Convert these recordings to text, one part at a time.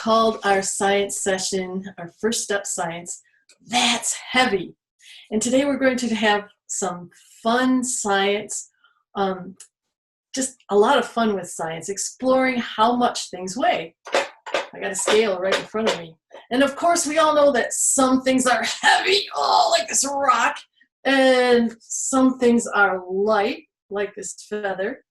called our science session, our first step science, That's Heavy. And today we're going to have some fun science, just a lot of fun with science, exploring how much things weigh. I got a scale right in front of me. And of course, we all know that some things are heavy, like this rock, and some things are light, like this feather.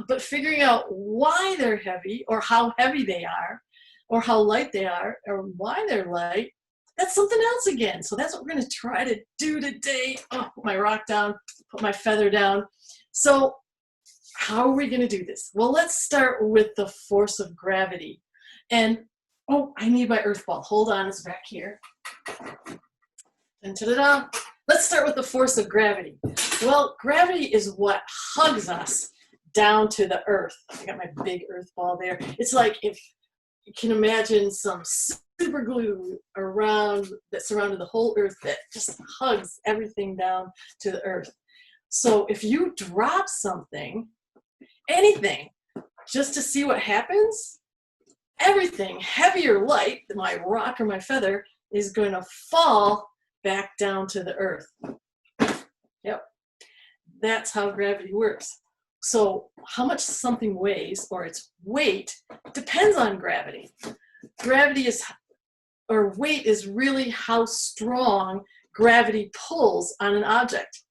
But figuring out why they're heavy, or how heavy they are, or how light they are, or why they're light, that's something else again. So that's what we're going to try to do today. Put my rock down, put my feather down. So how are we going to do this? Well, let's start with the force of gravity. And, I need my earth ball. Hold on, it's back here. And ta-da-da. Let's start with the force of gravity. Well, gravity is what hugs us down to the earth. I got my big earth ball there. It's like if you can imagine some super glue around that surrounded the whole earth that just hugs everything down to the earth. So if you drop something, anything, just to see what happens, everything, heavy or light, my rock or my feather, is going to fall back down to the earth. Yep, that's how gravity works. So how much something weighs, or its weight, depends on gravity. Weight is really how strong gravity pulls on an object.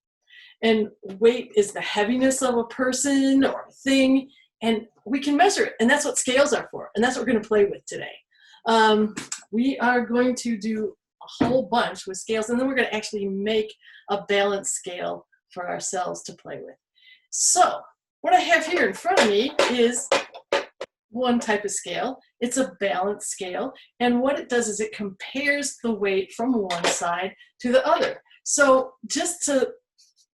And weight is the heaviness of a person or a thing, and we can measure it, and that's what scales are for, and that's what we're going to play with today. We are going to do a whole bunch with scales, and then we're going to actually make a balance scale for ourselves to play with. So what I have here in front of me is one type of scale. It's a balance scale, and what it does is it compares the weight from one side to the other. So just to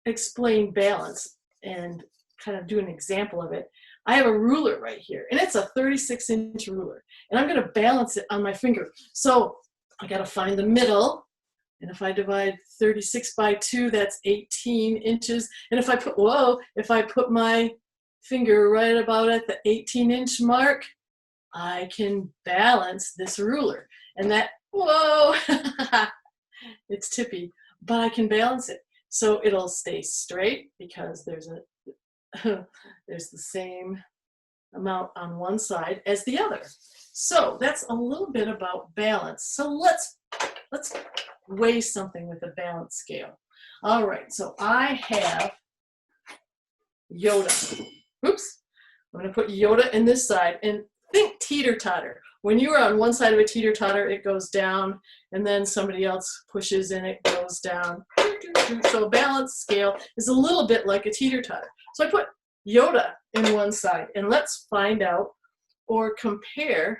explain balance and kind of do an example of it, I have a ruler right here, and it's a 36-inch ruler, and I'm going to balance it on my finger. So I got to find the middle, and if I divide 36 by 2, that's 18 inches. And if I put my finger right about at the 18-inch mark, I can balance this ruler. And that, it's tippy, but I can balance it. So it'll stay straight because there's the same amount on one side as the other. So that's a little bit about balance. So let's weigh something with a balance scale. All right, so I have Yoda. Oops, I'm going to put Yoda in this side, and think teeter-totter. When you are on one side of a teeter-totter, it goes down, and then somebody else pushes and it goes down. So a balance scale is a little bit like a teeter-totter. So I put Yoda in one side, and let's find out or compare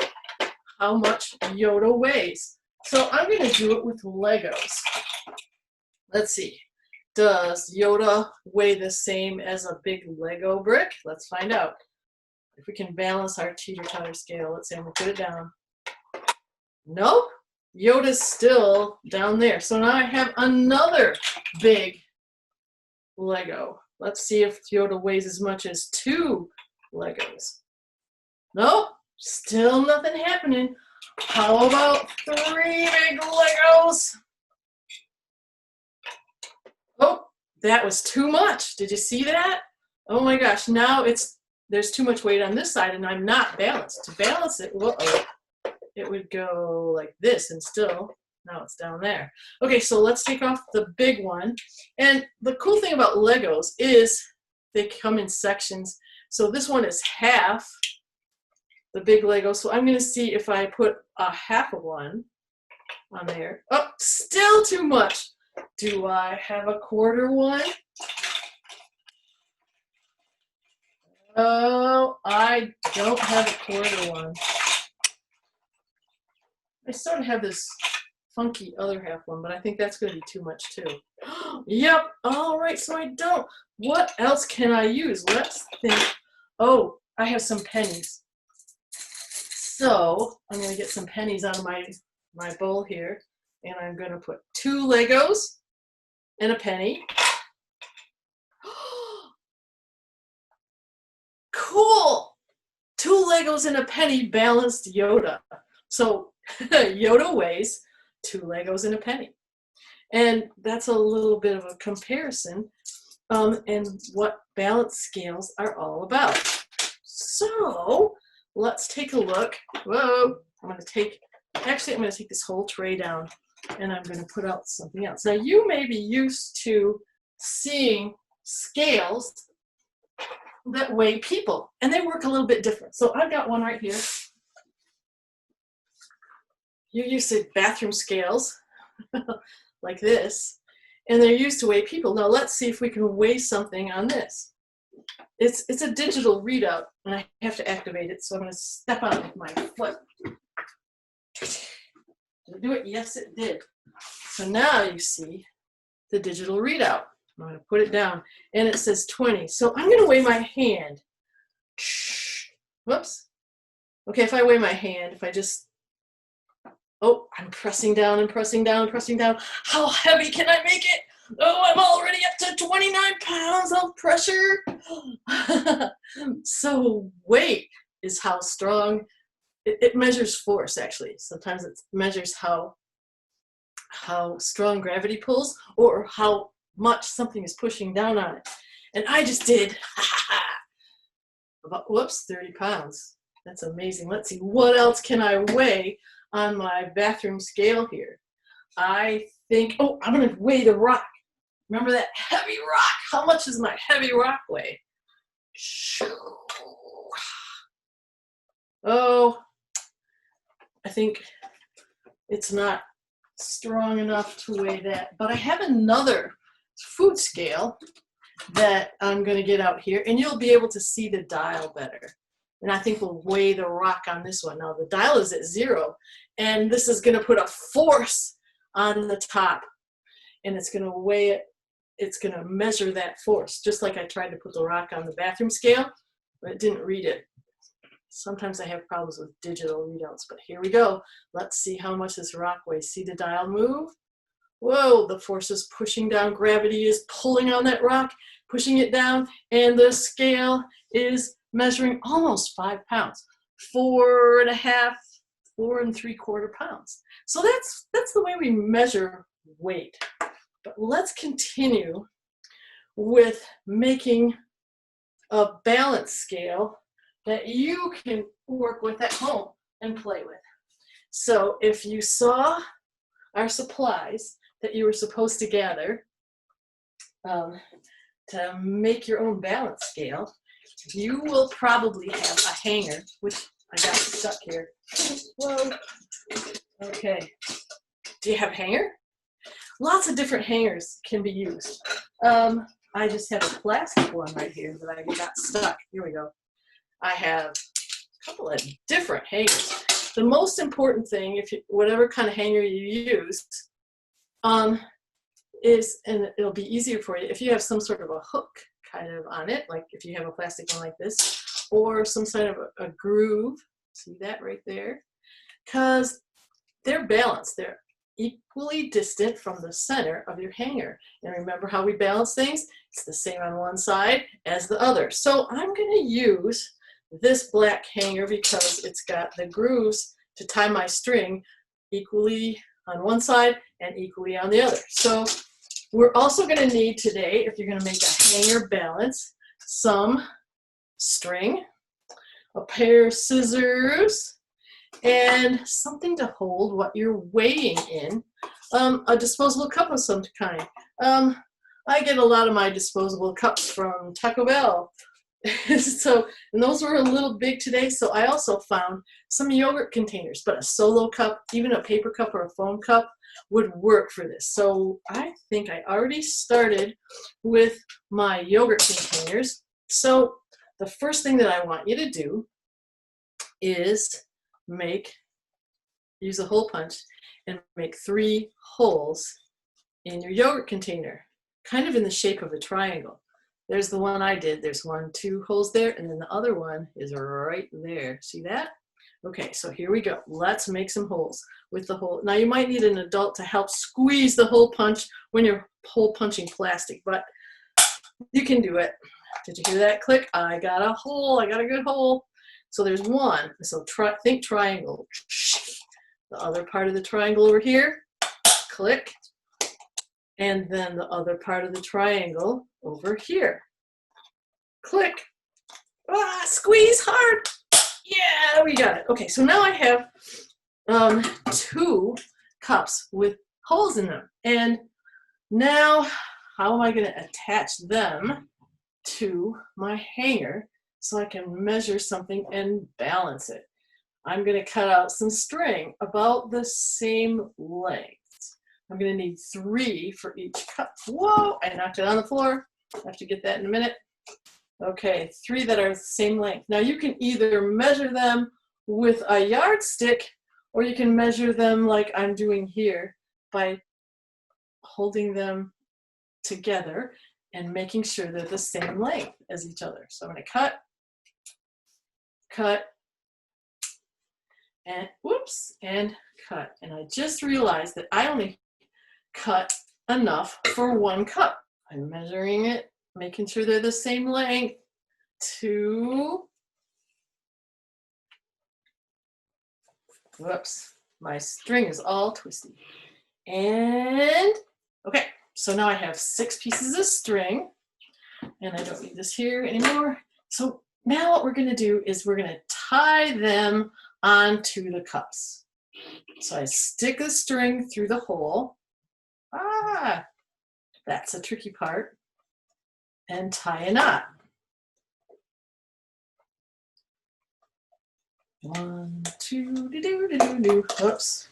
how much Yoda weighs. So I'm going to do it with Legos. Let's see. Does Yoda weigh the same as a big Lego brick? Let's find out. If we can balance our teeter-totter scale, let's say I'm going to put it down. Nope. Yoda's still down there. So now I have another big Lego. Let's see if Yoda weighs as much as 2 Legos. Nope, still nothing happening. How about 3 big Legos? Oh, that was too much. Did you see that? Oh my gosh, now there's too much weight on this side and I'm not balanced. To balance it, it would go like this, and still, now it's down there. Okay, so let's take off the big one. And the cool thing about Legos is they come in sections. So this one is half the big Lego. So I'm going to see if I put a half of one on there. Oh, still too much. Do I have a quarter one? Oh, I don't have a quarter one. I sort of have this funky other half one, but I think that's going to be too much too. Yep, all right, so I don't. What else can I use? Let's think. Oh, I have some pennies. So I'm going to get some pennies out of my bowl here, and I'm going to put 2 Legos and a penny. Cool! 2 Legos and a penny balanced Yoda. So Yoda weighs 2 Legos and a penny. And that's a little bit of a comparison and what balance scales are all about. So let's take a look. Whoa, I'm going to take this whole tray down and I'm going to put out something else. Now you may be used to seeing scales that weigh people, and they work a little bit different. So I've got one right here. You're used to bathroom scales like this, and they're used to weigh people. Now let's see if we can weigh something on this. It's a digital readout, and I have to activate it, so I'm going to step on it with my foot. Did it do it? Yes, it did. So now you see the digital readout. I'm going to put it down, and it says 20. So I'm going to weigh my hand. Whoops. Okay, if I weigh my hand, if I just, oh, I'm pressing down and pressing down and pressing down. How heavy can I make it? Oh, I'm already up to 29 pounds of pressure. So weight is how strong, it measures force actually. Sometimes it measures how strong gravity pulls or how much something is pushing down on it. And I just did about, whoops, 30 pounds. That's amazing. Let's see, what else can I weigh on my bathroom scale here? I think, oh, I'm going to weigh the rock. Remember that heavy rock? How much does my heavy rock weigh? Oh, I think it's not strong enough to weigh that. But I have another food scale that I'm going to get out here, and you'll be able to see the dial better. And I think we'll weigh the rock on this one. Now the dial is at 0, and this is going to put a force on the top, and it's going to weigh it. It's going to measure that force, just like I tried to put the rock on the bathroom scale, but it didn't read it. Sometimes I have problems with digital readouts, but here we go. Let's see how much this rock weighs. See the dial move? Whoa, the force is pushing down. Gravity is pulling on that rock, pushing it down, and the scale is measuring almost 5 pounds. 4.5, 4.75 pounds. So that's the way we measure weight. But let's continue with making a balance scale that you can work with at home and play with. So if you saw our supplies that you were supposed to gather to make your own balance scale, you will probably have a hanger, which I got stuck here. Whoa. Okay. Do you have a hanger? Lots of different hangers can be used. I just have a plastic one right here that I got stuck. Here we go. I have a couple of different hangers. The most important thing, if you, whatever kind of hanger you use, is, and it'll be easier for you if you have some sort of a hook kind of on it, like if you have a plastic one like this, or some sort of a groove. See that right there? Because they're balanced. They're equally distant from the center of your hanger. And remember how we balance things? It's the same on one side as the other. So I'm going to use this black hanger because it's got the grooves to tie my string equally on one side and equally on the other. So we're also going to need today, if you're going to make a hanger balance, some string, a pair of scissors, and something to hold what you're weighing in, a disposable cup of some kind. I get a lot of my disposable cups from Taco Bell. So, and those were a little big today, so I also found some yogurt containers, but a solo cup, even a paper cup or a foam cup would work for this. So I think I already started with my yogurt containers. So the first thing that I want you to do is use a hole punch and make 3 holes in your yogurt container, kind of in the shape of a triangle. There's the one I did. There's 1, 2 holes there, and then the other one is right there. See that? Okay, so here we go. Let's make some holes with the hole. Now you might need an adult to help squeeze the hole punch when you're hole punching plastic, but you can do it. Did you hear that click? I got a hole. I got a good hole. So there's one. So think triangle. The other part of the triangle over here, click. And then the other part of the triangle over here, click. Ah, squeeze hard. Yeah, we got it. Okay, so now I have 2 cups with holes in them. And now, how am I going to attach them to my hanger so I can measure something and balance it? I'm going to cut out some string about the same length. I'm going to need 3 for each cup. Whoa, I knocked it on the floor. I have to get that in a minute. Okay, 3 that are the same length. Now you can either measure them with a yardstick or you can measure them like I'm doing here by holding them together and making sure they're the same length as each other. So I'm going to cut, and whoops, and cut. And I just realized that I only cut enough for 1 cup. I'm measuring it, making sure they're the same length. 2, whoops, my string is all twisty. And, okay, so now I have 6 pieces of string, and I don't need this here anymore. So now what we're gonna do is we're gonna tie them onto the cups. So I stick the string through the hole. Ah, that's a tricky part. And tie a knot. 1, 2, do. Oops.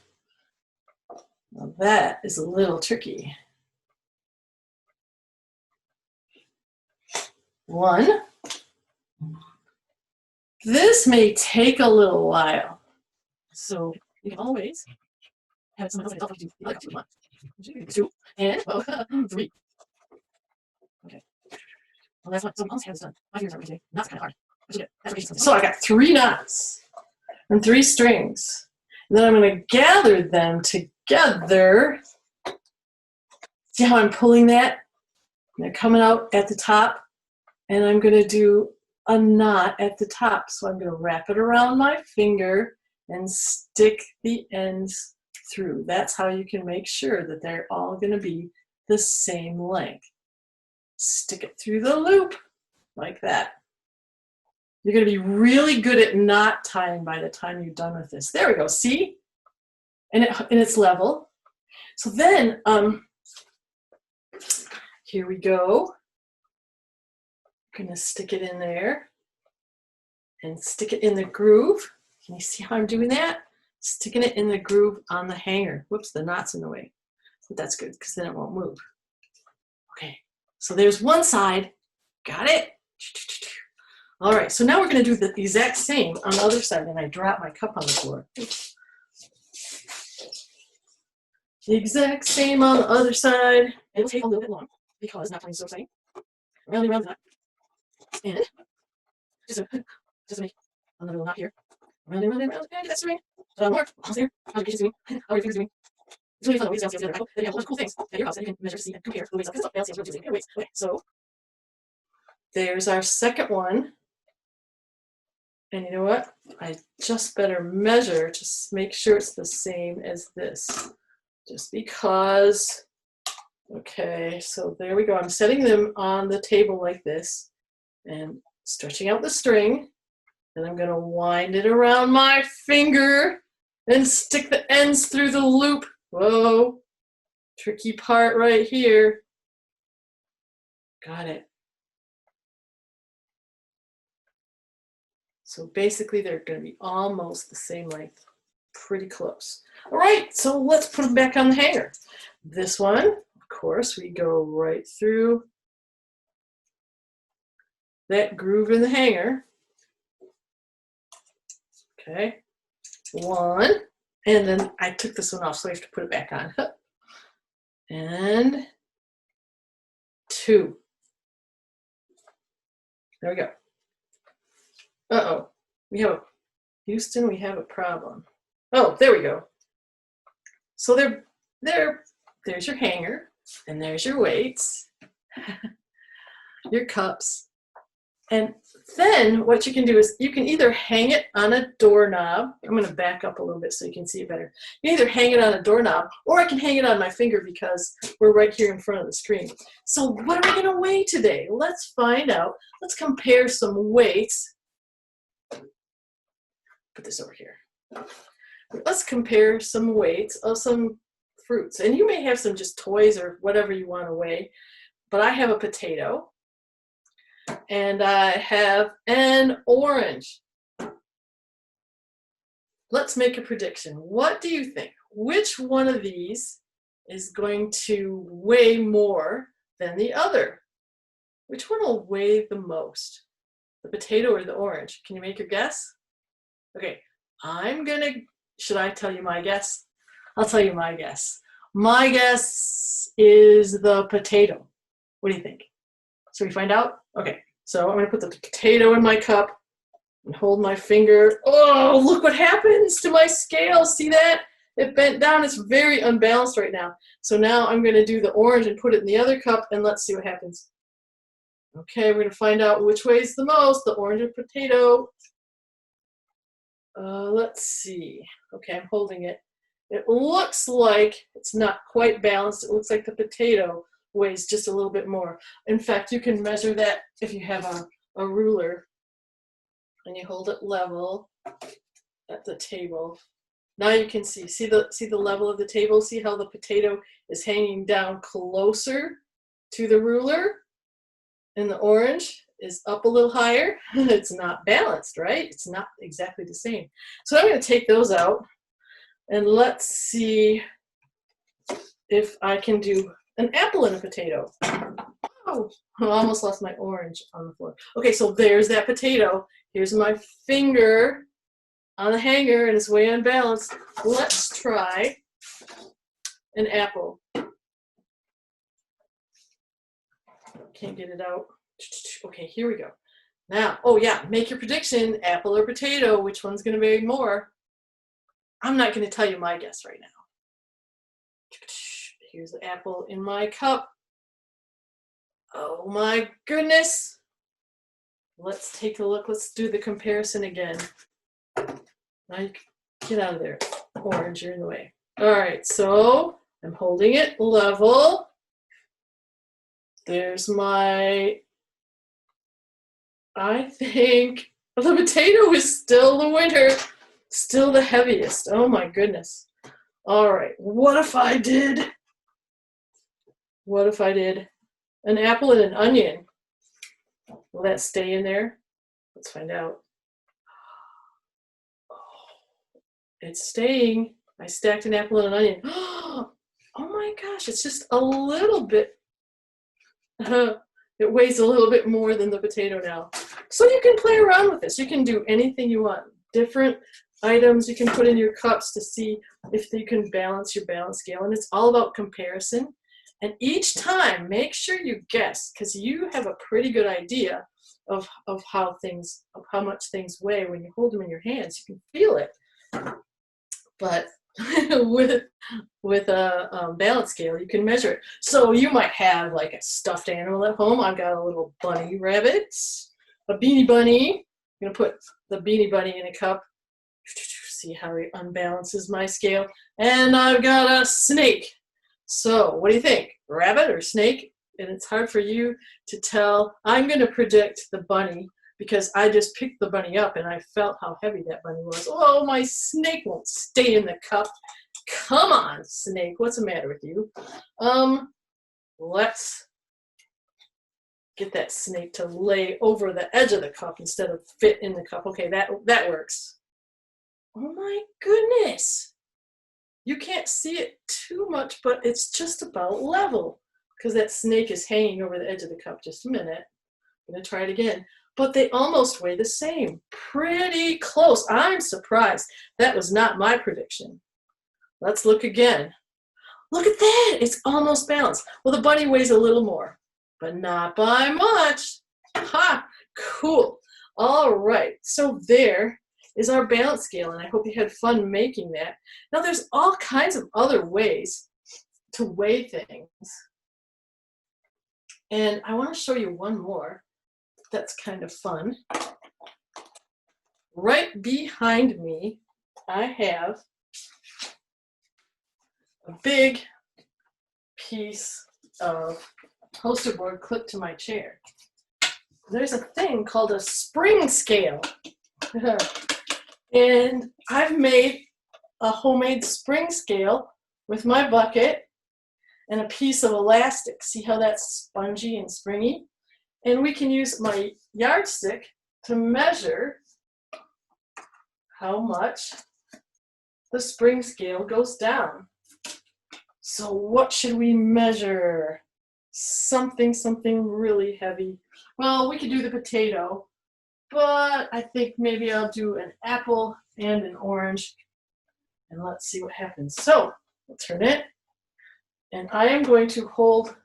Now that is a little tricky. 1. This may take a little while. So you can always have someone else help you do like 1, 2, and 3. Okay. Well, that's what someone else has done. My fingers are today. Knots kind of hard. So I got 3 knots and 3 strings. And then I'm going to gather them together. See how I'm pulling that? And they're coming out at the top. And I'm going to do a knot at the top. So I'm going to wrap it around my finger and stick the ends through. That's how you can make sure that they're all going to be the same length. Stick it through the loop like that. You're going to be really good at knot tying by the time you're done with this. There we go, see? And it's level. So then, here we go. I'm going to stick it in there and stick it in the groove. Can you see how I'm doing that? Sticking it in the groove on the hanger. Whoops, the knot's in the way. But that's good because then it won't move. Okay, so there's one side. Got it? All right, so now we're going to do the exact same on the other side, and I drop my cup on the floor. The exact same on the other side. It'll take a little bit long because knot tying is so exciting. Round and round the knot. And just to make another little knot here. Round and round and round. And get that string. More. Almost there. How's your patience doing? How are your fingers doing? It's really fun. Weights, scales, the other cycle. Then you have a bunch of cool things at your house that you can measure, see, and compare the weights of. Because balance scales, real weights. Okay, so there's our second one. And you know what? I just better measure to make sure it's the same as this. Just because. Okay, so there we go. I'm setting them on the table like this and stretching out the string. And I'm going to wind it around my finger and stick the ends through the loop. Whoa, tricky part right here. Got it. So basically they're going to be almost the same length, pretty close. All right, so let's put them back on the hanger. This one, of course, we go right through that groove in the hanger. Okay, 1, and then I took this one off, so I have to put it back on. And 2. There we go. Uh-oh, Houston, we have a problem. Oh, there we go. So there's your hanger, and there's your weights, your cups, and Then what you can do is you can either hang it on a doorknob. I'm going to back up a little bit so you can see it better. You can either hang it on a doorknob, or I can hang it on my finger because we're right here in front of the screen. So what are we going to weigh today? Let's find out. Let's compare some weights. Put this over here. Let's compare some weights of some fruits. And you may have some just toys or whatever you want to weigh, but I have a potato. And I have an orange. Let's make a prediction. What do you think? Which one of these is going to weigh more than the other? Which one will weigh the most? The potato or the orange? Can you make your guess? Okay, should I tell you my guess? I'll tell you my guess. My guess is the potato. What do you think? Should we find out? Okay, so I'm going to put the potato in my cup and hold my finger. Oh, look what happens to my scale. See that? It bent down. It's very unbalanced right now. So now I'm going to do the orange and put it in the other cup, and let's see what happens. Okay, we're going to find out which weighs the most, the orange or potato. Let's see. Okay, I'm holding it. It looks like it's not quite balanced. It looks like the potato weighs just a little bit more. In fact, you can measure that if you have a ruler and you hold it level at the table. Now you can see the level of the table. See how the potato is hanging down closer to the ruler, and the orange is up a little higher. It's not balanced, right? It's not exactly the same. So I'm going to take those out, and let's see if I can do an apple and a potato. Oh, I almost lost my orange on the floor. Okay, so there's that potato. Here's my finger on the hanger, and it's way unbalanced. Let's try an apple. Can't get it out. Okay, here we go. Now, oh yeah, make your prediction, apple or potato, which one's going to weigh more? I'm not going to tell you my guess right now. Here's the apple in my cup. Oh my goodness. Let's take a look. Let's do the comparison again. Now you get out of there. Orange, you're in the way. All right, so I'm holding it level. There's my, I think the potato is still the winner, still the heaviest. Oh my goodness. All right, what if I did an apple and an onion? Will that stay in there? Let's find out. Oh, it's staying. I stacked an apple and an onion. Oh my gosh, it's just a little bit. It weighs a little bit more than the potato now. So you can play around with this. You can do anything you want. Different items you can put in your cups to see if you can balance your balance scale. And it's all about comparison. And each time, make sure you guess, because you have a pretty good idea of how much things weigh when you hold them in your hands. You can feel it. But with a balance scale, you can measure it. So you might have like a stuffed animal at home. I've got a little bunny rabbit, a beanie bunny. I'm going to put the beanie bunny in a cup. See how it unbalances my scale. And I've got a snake. So what do you think? Rabbit or snake? And it's hard for you to tell. I'm going to predict the bunny because I just picked the bunny up and I felt how heavy that bunny was. Oh, my snake won't stay in the cup. Come on, snake. What's the matter with you? Let's get that snake to lay over the edge of the cup instead of fit in the cup. Okay, that works. Oh my goodness. You can't see it too much, but it's just about level because that snake is hanging over the edge of the cup. Just a minute. I'm going to try it again. But they almost weigh the same. Pretty close. I'm surprised. That was not my prediction. Let's look again. Look at that. It's almost balanced. Well, the bunny weighs a little more, but not by much. Ha! Cool. All right. So there is our balance scale, and I hope you had fun making that. Now, there's all kinds of other ways to weigh things. And I want to show you one more. that's kind of fun. Right behind me, I have a big piece of poster board clipped to my chair. There's a thing called a spring scale. And I've made a homemade spring scale with my bucket and a piece of elastic. See how that's spongy and springy? And we can use my yardstick to measure how much the spring scale goes down. So what should we measure? Something really heavy. Well, we could do the potato, but I think maybe I'll do an apple and an orange. And let's see what happens. So we'll turn it. And I am going to hold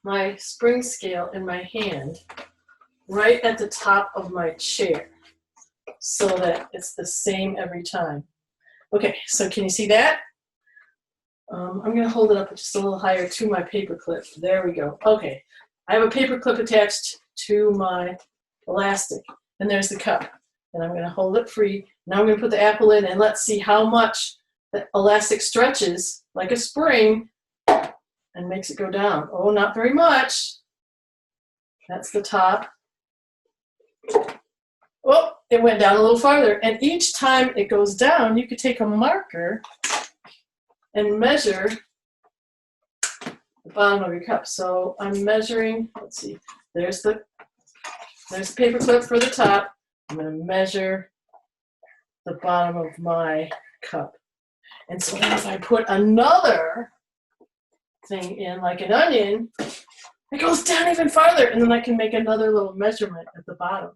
my spring scale in my hand right at the top of my chair so that it's the same every time. Okay, so can you see that? I'm going to hold it up just a little higher to my paper clip. There we go. Okay, I have a paper clip attached to my elastic, and there's the cup. And I'm going to hold it free. Now I'm going to put the apple in, and let's see how much the elastic stretches like a spring and makes it go down. Oh, not very much. That's the top. Oh, it went down a little farther. And each time it goes down, you could take a marker and measure the bottom of your cup. So I'm measuring, let's see, there's the paper clip for the top. I'm going to measure the bottom of my cup. And so then if I put another thing in, like an onion, it goes down even farther, and then I can make another little measurement at the bottom.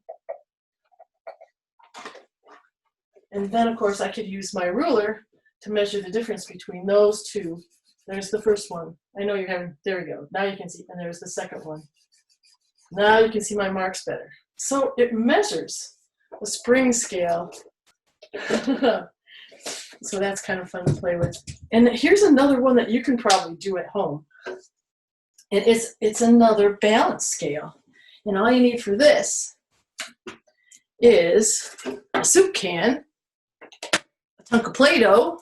And then, of course, I could use my ruler to measure the difference between those two. There's the first one. I know you're having, there we go. Now you can see, and there's the second one. Now you can see my marks better. So it measures a spring scale. So that's kind of fun to play with. And here's another one that you can probably do at home. And it's another balance scale. And all you need for this is a soup can, a chunk of Play-Doh,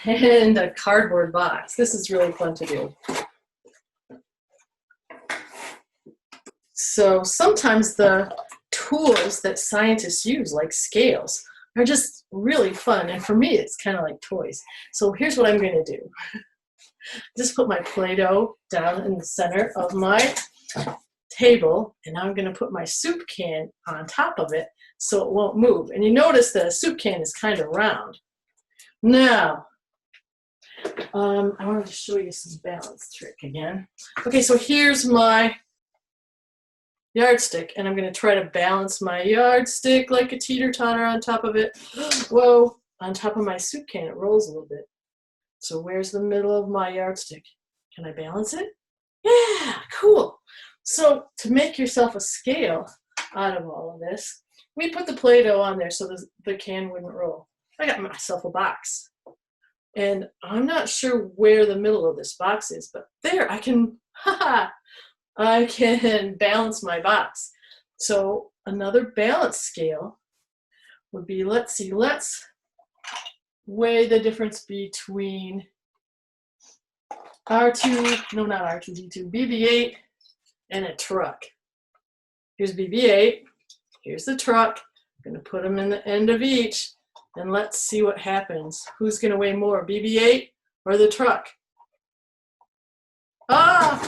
and a cardboard box. This is really fun to do. So sometimes the tools that scientists use, like scales, are just really fun. And for me, it's kind of like toys. So here's what I'm going to do. Just put my Play-Doh down in the center of my table, and I'm going to put my soup can on top of it so it won't move. And you notice the soup can is kind of round. Now, I wanted to show you some balance trick again. Okay, so here's my yardstick, and I'm going to try to balance my yardstick like a teeter-totter on top of it. Whoa, on top of my soup can, it rolls a little bit. So where's the middle of my yardstick? Can I balance it? Yeah, cool. So to make yourself a scale out of all of this, we put the Play-Doh on there so the can wouldn't roll. I got myself a box. And I'm not sure where the middle of this box is, but there, I can balance my box. So another balance scale would be, let's weigh the difference between BB-8 and a truck. Here's BB-8, here's the truck. I'm going to put them in the end of each, and let's see what happens. Who's going to weigh more, BB-8 or the truck? Ah,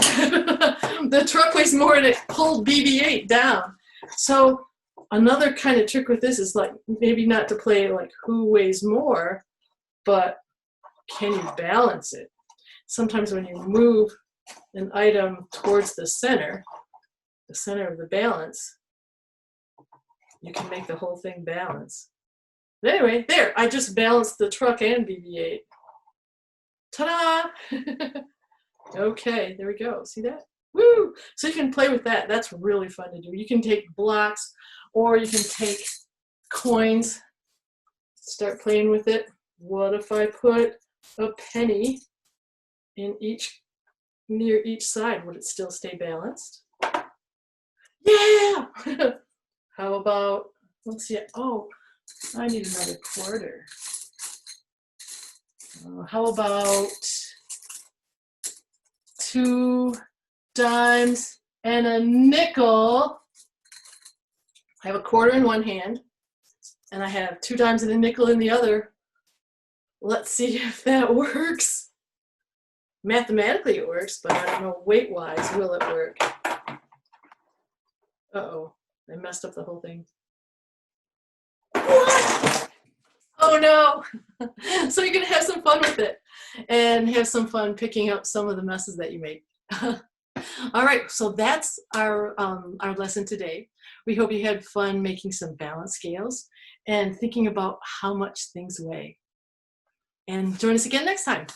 the truck weighs more and it pulled BB-8 down. So another kind of trick with this is like maybe not to play like who weighs more, but can you balance it? Sometimes when you move an item towards the center of the balance, you can make the whole thing balance. But anyway, there, I just balanced the truck and BB-8. Ta-da! Okay, there we go. See that? Woo! So you can play with that. That's really fun to do. You can take blocks, or you can take coins, start playing with it. What if I put a penny in near each side? Would it still stay balanced? Yeah! How about, let's see, oh, I need another quarter. How about 2 dimes and a nickel? I have a quarter in one hand, and I have 2 dimes and a nickel in the other. Let's see if that works. Mathematically it works, but I don't know weight-wise, will it work? Uh-oh, I messed up the whole thing. What? Oh no! So you're gonna have some fun with it and have some fun picking up some of the messes that you make. All right, so that's our lesson today. We hope you had fun making some balance scales and thinking about how much things weigh. And join us again next time.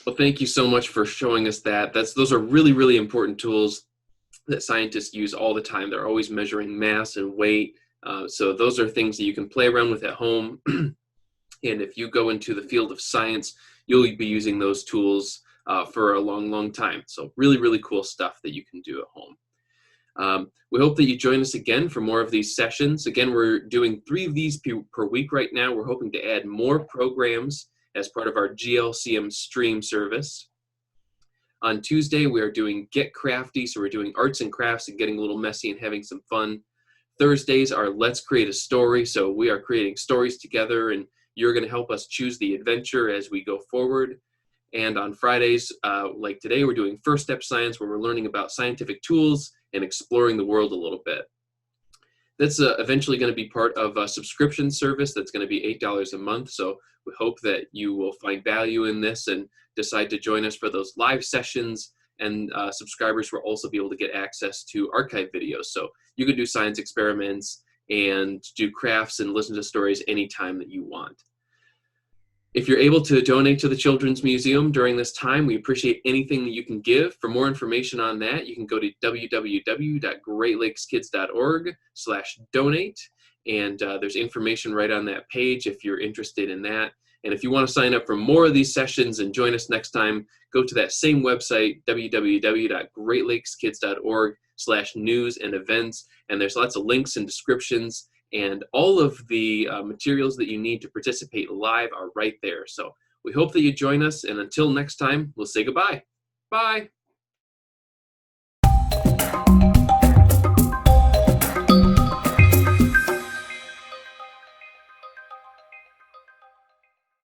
Well, thank you so much for showing us that. Those are really, really important tools that scientists use all the time. They're always measuring mass and weight. So those are things that you can play around with at home. And if you go into the field of science, you'll be using those tools for a long, long time. So really, really cool stuff that you can do at home. We hope that you join us again for more of these sessions. Again, we're doing 3 of these per week right now. We're hoping to add more programs as part of our GLCM stream service. On Tuesday, we are doing Get Crafty, so we're doing arts and crafts and getting a little messy and having some fun. Thursdays are Let's Create a Story, so we are creating stories together, and you're going to help us choose the adventure as we go forward. And on Fridays, like today, we're doing First Step Science, where we're learning about scientific tools and exploring the world a little bit. That's eventually going to be part of a subscription service that's going to be $8 a month. So we hope that you will find value in this and decide to join us for those live sessions. And subscribers will also be able to get access to archive videos. So you can do science experiments and do crafts and listen to stories anytime that you want. If you're able to donate to the Children's Museum during this time, we appreciate anything that you can give. For more information on that, you can go to www.greatlakeskids.org/donate. And there's information right on that page if you're interested in that. And if you want to sign up for more of these sessions and join us next time, go to that same website, www.greatlakeskids.org/news and events. And there's lots of links and descriptions. And all of the materials that you need to participate live are right there. So we hope that you join us. And until next time, we'll say goodbye. Bye.